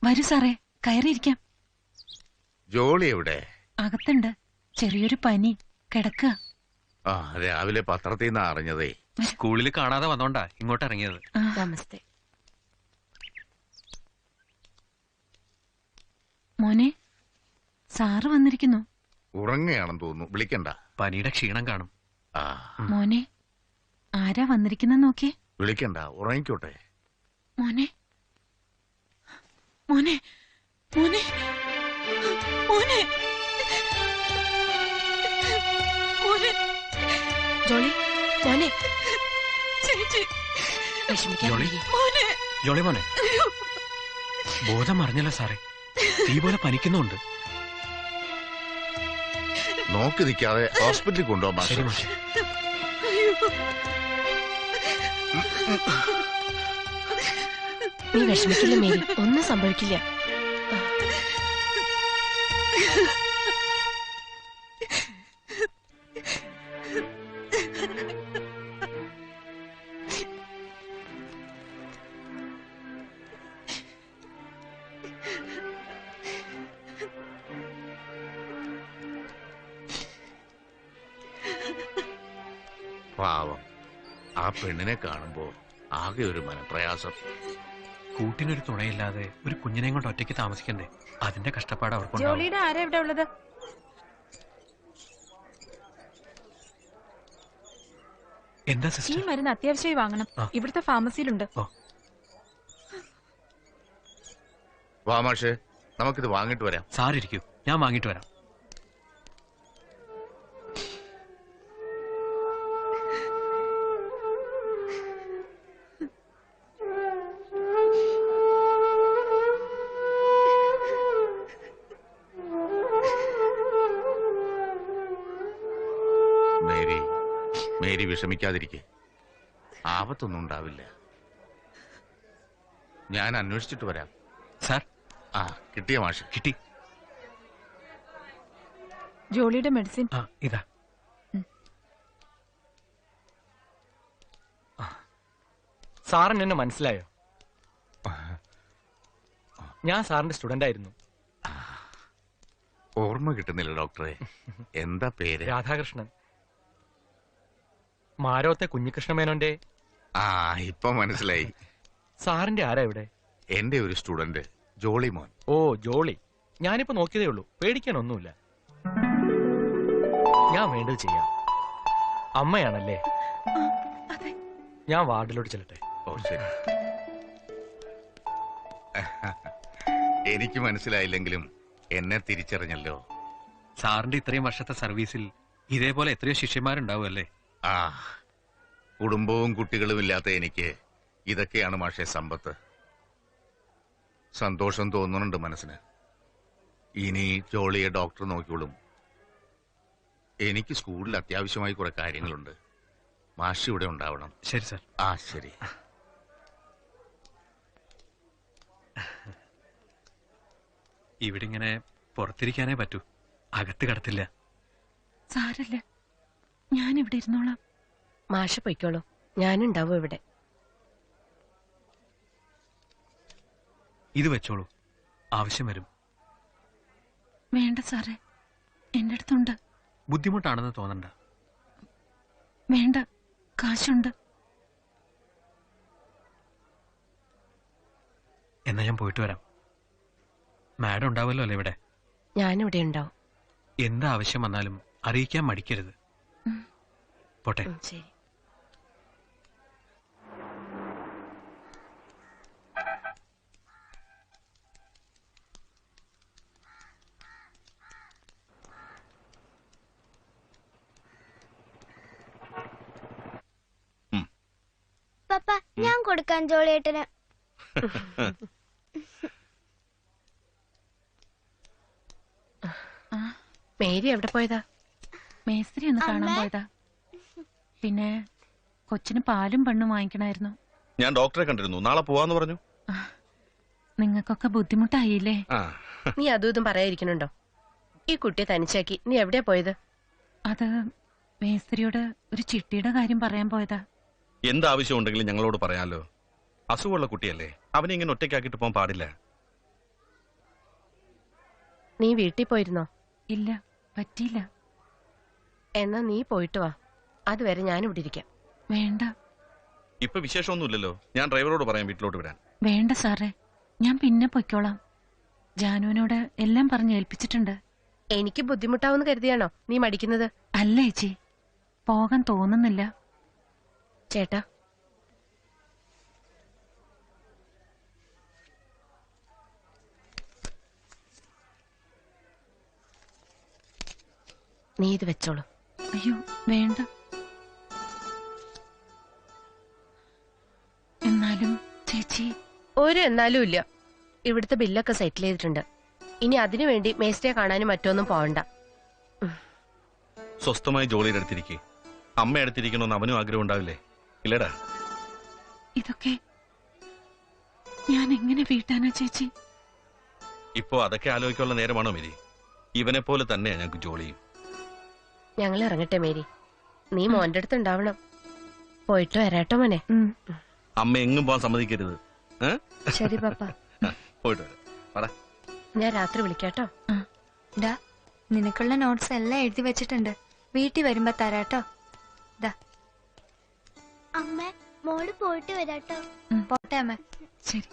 വരൂ സാറേ, കയറിയിരിക്കാം. ജോളി എവിടെ? അകത്തുണ്ട്. ചെറിയൊരു പനി, കിടക്കുക. രാവിലെ പത്രത്തിൽ നിന്ന് അറിഞ്ഞതേ. സ്കൂളിൽ കാണാതെ വന്നോണ്ടാ ഇങ്ങോട്ട് ഇറങ്ങിയത്. നമസ്തേ മോനെ, സാറ് വന്നിരിക്കുന്നു. ഉറങ്ങയാണെന്ന് തോന്നുന്നു, വിളിക്കണ്ട. പനിയുടെ ക്ഷീണം കാണും. മോനെ, ആരാ വന്നിരിക്കുന്ന നോക്കിയേ. വിളിക്കണ്ട, ഉറങ്ങിക്കോട്ടെ. മോനെ മോനെ മോനെ മോനെ മോനെ ജോളി മോനെ, ജോളി മോനെ, ബോധം അറിഞ്ഞല്ലോ സാറേ. തീ പോലെ പനിക്കുന്നുണ്ട്. നോക്കി നിൽക്കാതെ ഹോസ്പിറ്റലിൽ കൊണ്ടുപോകാം. ശരി മാഷെ. നീ വിഷമിക്കില്ല മേരി, ഒന്നും സംഭവിക്കില്ല. പാവം, ആ പെണ്ണിനെ കാണുമ്പോ ആകെ ഒരു മനപ്രയാസം. കൂട്ടിനൊരു തുണയില്ലാതെ ഒരു കുഞ്ഞിനെയും കൊണ്ട് ഒറ്റയ്ക്ക് താമസിക്കണ്ടേ? അതിന്റെ കഷ്ടപ്പാട് അവർക്ക്. ജോളിയുടെ ആരാ ഇവിടെ ഉള്ളത്? എന്താ ഈ സിസ്റ്റർ? മരുന്ന് അത്യാവശ്യമായി വാങ്ങണം. ഇവിടുത്തെ ഫാർമസിയിലുണ്ട്. വാ മാഷേ, നമുക്കിത് വാങ്ങിട്ട് വരാം. സാറിരിക്കൂ, ഞാൻ വാങ്ങിട്ട് വരാം. മേരി വിഷമിക്കാതിരിക്കെ, ആപത്തൊന്നും ഉണ്ടാവില്ല. ഞാൻ അന്വേഷിച്ചിട്ട് വരാം. സാർ, കിട്ടിയ മാഷ്? കിട്ടി. ജോളിയുടെ മെഡിസിൻ ഇതാ. സാറിന് എന്നെ മനസ്സിലായോ? ഞാൻ സാറിന്റെ സ്റ്റുഡന്റ് ആയിരുന്നു. ഓർമ്മ കിട്ടുന്നില്ല ഡോക്ടറെ. എന്താ പേര്? രാധാകൃഷ്ണൻ. മാരോത്തെ കുഞ്ഞികൃഷ്ണമേനോന്റെ. ഇപ്പൊ മനസ്സിലായി. സാറിന്റെ ആരാ ഇവിടെ? എന്റെ ഒരു സ്റ്റുഡന്റ്, ജോളി മോൻ. ഓ, ജോളി. ഞാനിപ്പോ നോക്കിയതേ ഉള്ളൂ, പേടിക്കാനൊന്നുമില്ല. ഞാൻ വേണ്ടത് ചെയ്യാം. അമ്മയാണല്ലേ? ഞാൻ വാർഡിലോട്ട് ചെല്ലട്ടെ. ഓ ശരി. എനിക്ക് മനസ്സിലായില്ലെങ്കിലും എന്നെ തിരിച്ചറിഞ്ഞല്ലോ. സാറിന്റെ ഇത്രയും വർഷത്തെ സർവീസിൽ ഇതേപോലെ എത്രയോ ശിഷ്യന്മാരുണ്ടാവും അല്ലേ? കുടുംബവും കുട്ടികളും ഇല്ലാത്ത എനിക്ക് ഇതൊക്കെയാണ് മാഷെ സമ്പത്ത്. സന്തോഷം തോന്നുന്നുണ്ട് മനസ്സിന്. ഇനി ജോളിയെ ഡോക്ടർ നോക്കിയോളും. എനിക്ക് സ്കൂളിൽ അത്യാവശ്യമായി കുറെ കാര്യങ്ങളുണ്ട്. മാഷി ഇവിടെ ഉണ്ടാവണം. ശരി സാർ. ശരി. ഇവിടെ ഇങ്ങനെ പുറത്തിരിക്കാനേ പറ്റൂ, അകത്ത് കടത്തില്ല. സാരല്ല, ഞാൻ ഇവിടെ ഇരുന്നോളാം. മാഷ പൊയ്ക്കോളൂ, ഞാനുണ്ടാവും ഇവിടെ. ഇത് വെച്ചോളൂ, ആവശ്യം വരും. വേണ്ട സാറേ, എന്റെ അടുത്തുണ്ട്. ബുദ്ധിമുട്ടാണെന്ന് തോന്നണ്ട. വേണ്ട, കാശുണ്ട്. എന്നാ ഞാൻ പോയിട്ട് വരാം. മാഡം ഉണ്ടാവല്ലോ അല്ലേ ഇവിടെ? ഞാനിവിടെ ഉണ്ടാവും. എന്താ ആവശ്യം വന്നാലും അറിയിക്കാൻ മടിക്കരുത്. പോട്ടെ. ശരി. പപ്പ, ഞാൻ കൊടുക്കാൻ ജോളിയേട്ടന്. മേരി എവിടെ പോയതാ? മേസ്ത്രി ഒന്ന് കാണാൻ പോയതാ. പിന്നെ കൊച്ചിന് പാലും പെണ്ണും വാങ്ങിക്കണായിരുന്നു. ഞാൻ ഡോക്ടറെ കണ്ടിരുന്നു, നാളെ പോവാന്ന് പറഞ്ഞു. നിങ്ങൾക്കൊക്കെ ബുദ്ധിമുട്ടായില്ലേ? നീ അതും ഇതും പറയാതിരിക്കണുണ്ടോ? ഈ കുട്ടിയെ തനിച്ചാക്കി നീ എവിടെയാ പോയത്? അത് മേസ്ത്രിയോട് ഒരു ചിട്ടിയുടെ കാര്യം പറയാൻ പോയതാ. എന്താവശ്യം ഉണ്ടെങ്കിലും ഞങ്ങളോട് പറയാലോ. അസുഖമുള്ള കുട്ടിയല്ലേ, അവനെ ഇങ്ങനെ ഒറ്റയ്ക്കാക്കിട്ട് പോകാൻ പാടില്ല. നീ വീട്ടിൽ പോയിരുന്നോ? ഇല്ല, പറ്റിയില്ല. എന്നാ നീ പോയിട്ട് വാ, അതുവരെ ഞാനിവിടെ ഇരിക്കാം. വേണ്ട. ഇപ്പൊ വിശേഷമൊന്നുമില്ലല്ലോ, ഞാൻ ഡ്രൈവറോട് പറയാം വീട്ടിലോട്ട് വിടാൻ. വേണ്ട സാറേ, ഞാൻ പിന്നെ പൊയ്ക്കോളാം. ജാനുവിനോട് എല്ലാം പറഞ്ഞ് ഏൽപ്പിച്ചിട്ടുണ്ട്. എനിക്ക് ബുദ്ധിമുട്ടാവുന്ന കരുതിയാണോ നീ മടിക്കുന്നത്? അല്ല ചേച്ചി, പോകാൻ തോന്നുന്നില്ല. ചേട്ടാ, നീ ഇത് വെച്ചോളൂ. അയ്യോ വേണ്ട. എന്നാലും ചേച്ചി. ഒരു എന്നാലും ഇല്ല. ഇവിടുത്തെ ബില്ലൊക്കെ സെറ്റിൽ ചെയ്തിട്ടുണ്ട്. ഇനി അതിനു വേണ്ടി മേസ്റ്റിയെ കാണാനും മറ്റൊന്നും പോവണ്ട. സ്വസ്ഥമായി ജോളിയുടെ അടുത്തിരിക്കെ, അമ്മ അടുത്തിരിക്കണമെന്ന് അവനും ആഗ്രഹം ഉണ്ടാവില്ലേ? ഇല്ലടാ. ഇതൊക്കെ ഞാൻ എങ്ങനെ വീട്ടാനാ ചേച്ചി? ഇപ്പോ അതൊക്കെ ആലോചിക്കാനുള്ള നേരമാണോ മേരി? ഇവനെ പോലെ തന്നെയാ ഞങ്ങൾക്ക് ജോളിയും. ഞങ്ങൾ ഇറങ്ങട്ടെ മേരി, നീ മോന്റെ അടുത്ത് ഉണ്ടാവണം. പോയിട്ട് വരാട്ടോ മോനെ. അമ്മ എങ്ങും പോകാൻ സമ്മതിക്കരുത്. ശരി പപ്പ. പോയിട്ട് വരാം. ഞാൻ രാത്രി വിളിക്കാട്ടോ. ഡാ, നിനക്കുള്ള നോട്ട്സ് എല്ലാം എഴുതി വെച്ചിട്ടുണ്ട്. വീട്ടിൽ വരുമ്പോ തരാട്ടോ. അമ്മ, മോള് പോയിട്ട് വരാട്ടോ. പോട്ടെ അമ്മ. ശരി.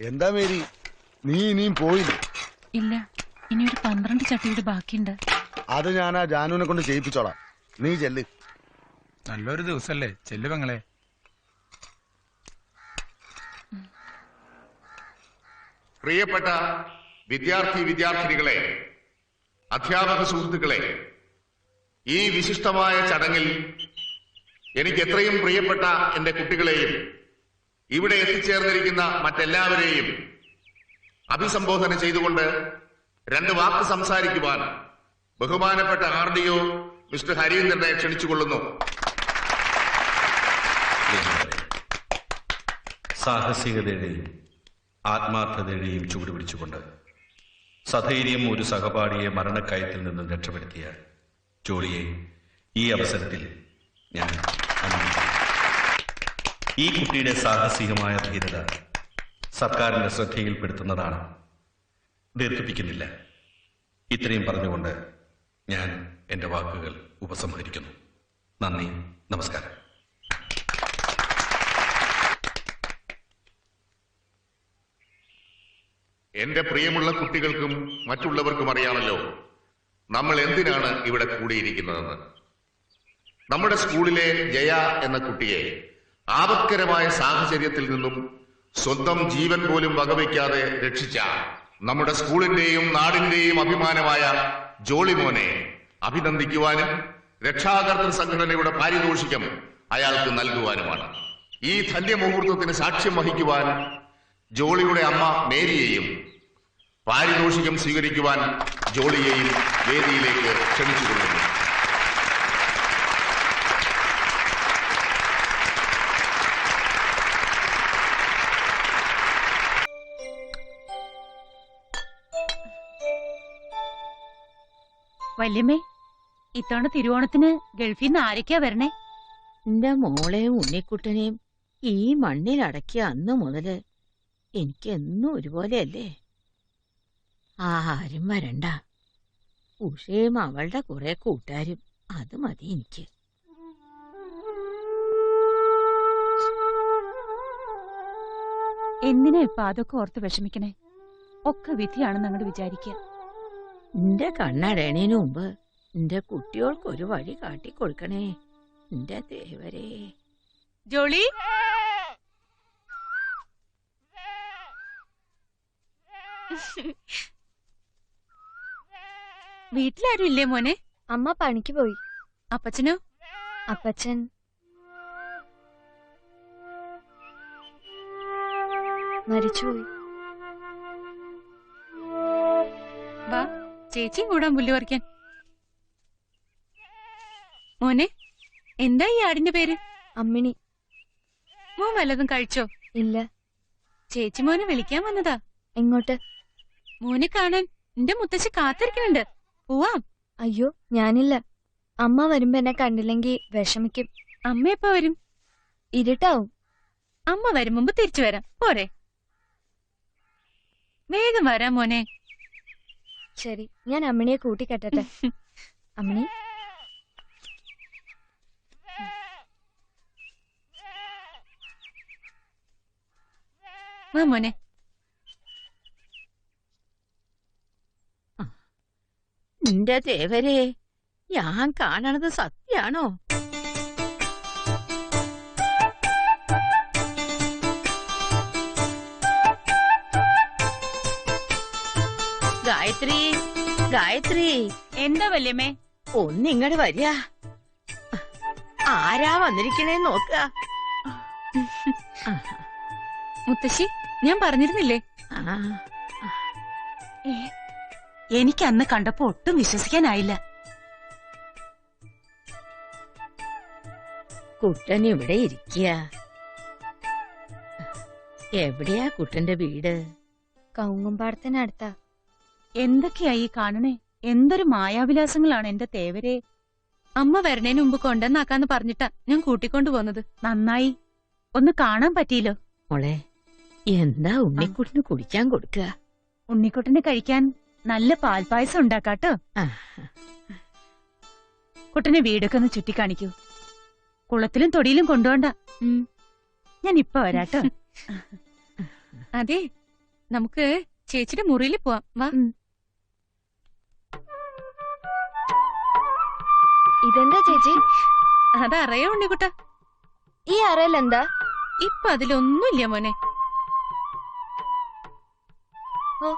എന്താ മേരി, നീ ഇനിയും പോയില്ലേ? ഇല്ല, ഇനി ഒരു 12 ചട്ടിയുടെ ബാക്കിയുണ്ട്. അത് ഞാൻ ആ ജാനുവിനെ കൊണ്ട് ചെയ്യിപ്പിച്ചോളാം. നീ ചെല്ല്. നല്ലൊരു ദിവസല്ലേ, ചെല്ലു പെങ്ങളെ. പ്രിയപ്പെട്ട വിദ്യാർത്ഥിനികളെ, അധ്യാപക സുഹൃത്തുക്കളെ, ഈ വിശിഷ്ടമായ ചടങ്ങിൽ എനിക്ക് എത്രയും പ്രിയപ്പെട്ട എന്റെ കുട്ടികളെയും ഇവിടെ എത്തിച്ചേർന്നിരിക്കുന്ന മറ്റെല്ലാവരെയും അഭിസംബോധന ചെയ്തുകൊണ്ട് 2 വാക്ക് സംസാരിക്കുവാൻ ബഹുമാനപ്പെട്ട RDO മിസ്റ്റർ ഹരീന്ദ്രനെ ക്ഷണിച്ചുകൊള്ളുന്നു. സാഹസികതയുടെയും ആത്മാർത്ഥതയുടെയും ചുവടുപിടിച്ചുകൊണ്ട് സധൈര്യം ഒരു സഹപാഠിയെ മരണക്കയത്തിൽ നിന്നും രക്ഷപ്പെടുത്തിയ ജോളിയെ ഈ അവസരത്തിൽ ഞാൻ അഭിനന്ദിക്കുന്നു. ഈ കുട്ടിയുടെ സാഹസികമായ ധീരത സർക്കാരിന്റെ ശ്രദ്ധയിൽപ്പെടുത്തുന്നതാണ്. ദീർഘിപ്പിക്കുന്നില്ല. ഇത്രയും പറഞ്ഞുകൊണ്ട് ഞാൻ എന്റെ വാക്കുകൾ ഉപസംഹരിക്കുന്നു. നന്ദി, നമസ്കാരം. എന്റെ പ്രിയമുള്ള കുട്ടികൾക്കും മറ്റുള്ളവർക്കും അറിയാമല്ലോ നമ്മൾ എന്തിനാണ് ഇവിടെ കൂടിയിരിക്കുന്നതെന്ന്. നമ്മുടെ സ്കൂളിലെ ജയ എന്ന കുട്ടിയെ ആപത്കരമായ സാഹചര്യത്തിൽ നിന്നും സ്വന്തം ജീവൻ പോലും വകവയ്ക്കാതെ രക്ഷിച്ച നമ്മുടെ സ്കൂളിന്റെയും നാടിന്റെയും അഭിമാനമായ ജോളിമോനെ അഭിനന്ദിക്കുവാനും രക്ഷാകർതൃ സംഘടനയുടെ പാരിതോഷികം അയാൾക്ക് നൽകുവാനുമാണ്. ഈ ധന്യമുഹൂർത്തത്തിന് സാക്ഷ്യം വഹിക്കുവാൻ ജോളിയുടെ അമ്മ മേരിയെയും പാരിതോഷികം സ്വീകരിക്കുവാൻ ജോളിയെയും വേദിയിലേക്ക് ക്ഷണിച്ചുകൊള്ളുന്നു. വല്യമ്മേ, ഇത്തവണ തിരുവോണത്തിന് ഗൾഫിൽ നിന്ന് ആരൊക്കെയാ വരണേ? എന്റെ മോളെയും ഉണ്ണിക്കുട്ടനെയും ഈ മണ്ണിലടക്കിയ അന്ന് മുതല് എനിക്ക് എന്നും ഒരുപോലെയല്ലേ. ആരും വരണ്ട. ഉഷയും അവളുടെ കുറെ കൂട്ടുകാരും, അത് മതി എനിക്ക്. എന്തിനാ ഇപ്പൊ അതൊക്കെ ഓർത്ത് വിഷമിക്കണേ? ഒക്കെ വിധിയാണെന്ന് അങ്ങോട്ട് വിചാരിക്കുക. എന്റെ കണ്ണടയണേനു മുമ്പ് എന്റെ കുട്ടികൾക്ക് ഒരു വഴി കാട്ടിക്കൊടുക്കണേ എന്റെ ദേവരേ. ജോളി, വീട്ടിലാരും ഇല്ലേ മോനെ? അമ്മ പണിക്ക് പോയി. അപ്പച്ചനോ? അപ്പച്ചൻ മരിച്ചുപോയി. വാ, ചേച്ചിയും കൂടാൻ പുല്ല് പറിക്കാൻ. മോനെ, എന്താ ഈ ആടിന്റെ പേര്? അമ്മിണി. മോൻ വല്ലതും കഴിച്ചോ? ഇല്ല. ചേച്ചി മോനെ വിളിക്കാൻ വന്നതാ. എങ്ങോട്ട്? മോനെ കാണാൻ. എന്റെ മുത്തശ്ശി കാത്തിരിക്കുന്നുണ്ട്. പോവാം. അയ്യോ, ഞാനില്ല. അമ്മ വരുമ്പോ എന്നെ കണ്ടില്ലെങ്കി വിഷമിക്കും. അമ്മ എപ്പോ വരും? ഇരുട്ടാവും. അമ്മ വരും മുമ്പ് തിരിച്ചു വരാം. പോരെ? വേഗം വരാം മോനെ. ശരി, ഞാൻ അമ്മിണിയെ കൂട്ടിക്കെട്ടട്ടെ. അമ്മിണി, വാ മോനെ. നിന്റെ തേവരെ ഞാൻ കാണണത് സത്യാണോ? ഗായത്രി, ഗായത്രി, എന്താ വല്യമ്മേ? ഒന്നിങ്ങട് വരിക. ആരാ വന്നിരിക്കണേ നോക്കുക. മുത്തശ്ശി, ഞാൻ പറഞ്ഞിരുന്നില്ലേ? എനിക്ക് അന്ന് കണ്ടപ്പോ ഒട്ടും വിശ്വസിക്കാനായില്ല. കുട്ടൻ ഇവിടെ ഇരിക്കുക. എവിടെയാ കുട്ടന്റെ വീട്? കവുങ്ങുംപാടത്തിനടുത്താ. എന്തൊക്കെയായി കാണണേ? എന്തൊരു മായാവിലാസങ്ങളാണ് എന്റെ തേവരെ. അമ്മ വരണേന് മുമ്പ് കൊണ്ടെന്നാക്കാന്ന് പറഞ്ഞിട്ടാ ഞാൻ കൂട്ടിക്കൊണ്ടു പോന്നത്. നന്നായി, ഒന്ന് കാണാൻ പറ്റിയില്ലോ. മോളെ, എന്താ ഉണ്ണിക്കുട്ടിന് കുടിക്കാൻ കൊടുക്കുക? ഉണ്ണിക്കുട്ടന് കഴിക്കാൻ നല്ല പാൽപ്പായസം ഉണ്ടാക്കാട്ടോ. കുട്ടനെ വീടൊക്കെ ഒന്ന് ചുറ്റിക്കാണിക്കൂ. കുളത്തിലും തൊടിയിലും കൊണ്ടുപോണ്ട. ഞാൻ ഇപ്പൊ വരാട്ടോ. അതെ, നമുക്ക് ചേച്ചിയുടെ മുറിയിൽ പോവാം. വാ. ഇതെന്താ ചേച്ചി? അതറിയോ ഉണ്ണിക്കുട്ട? ഈ അറയിൽ എന്താ? ഇപ്പൊ അതിലൊന്നുമില്ല മോനെ. ഓ,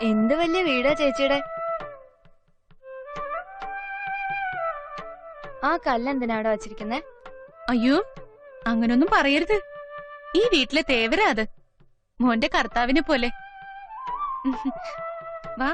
എന്ത് വലിയ വീടാ ചേച്ചിയുടെ. ആ കല്ലെന്തിനാ അവിടെ വച്ചിരിക്കുന്നേ? അയ്യോ, അങ്ങനൊന്നും പറയരുത്. ഈ വീട്ടിലെ തേവരാ അത്. മോന്റെ കർത്താവിനെ പോലെ. വാ.